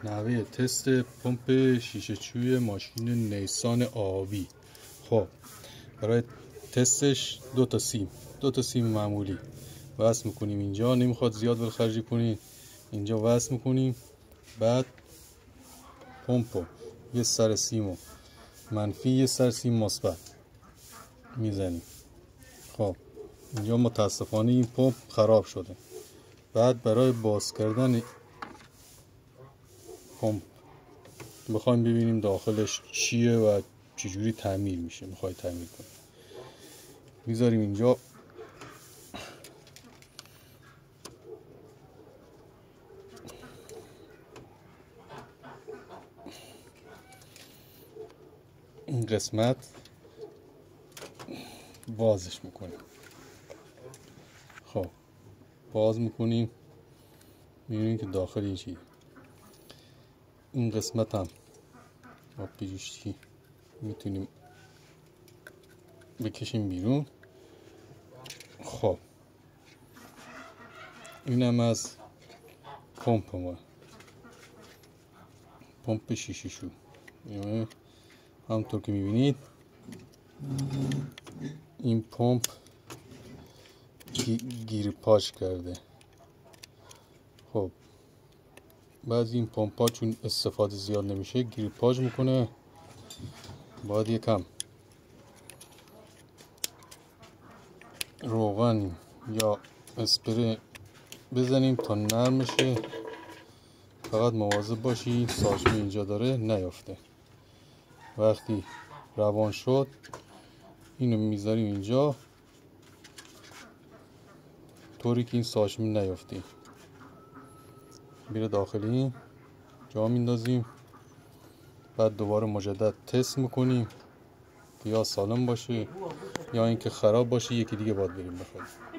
نحوه تست پمپ شیشه چوی ماشین نیسان آبی. خب برای تستش دو تا سیم معمولی وصل میکنیم اینجا. نمیخواد زیاد ولخرجی کنیم، اینجا وصل میکنیم. بعد پمپو یه سر سیمو منفی یه سر سیم مثبت میزنیم. خب اینجا متاسفانه این پمپ خراب شده. بعد برای باز کردن پمپ میخوایم ببینیم داخلش چیه و چجوری تعمیر میشه. میخوای تعمیر کنیم، میذاریم اینجا. این قسمت بازش میکنیم. خب باز میکنیم، میبینیم که داخل چی. این قسمت هم با پیجوشتی میتونیم بکشیم بیرون. خب اینم از پمپ ما، پمپ شیشه شو. همونطور که میبینید این پمپ گیر پاچ کرده. خب بعضی این پمپ ها چون استفاده زیاد نمیشه گیر پاچ میکنه. باید یکم روغن یا اسپری بزنیم تا نرم بشه. فقط مواظب باشی ساچمه اینجا داره نیافته. وقتی روان شد اینو میذاریم اینجا طوری که این ساچمه نیافته. میره داخلی جا میندازیم. بعد دوباره مجدد تست میکنیم که یا سالم باشه یا اینکه خراب باشه. یکی دیگه باید بریم بخریم.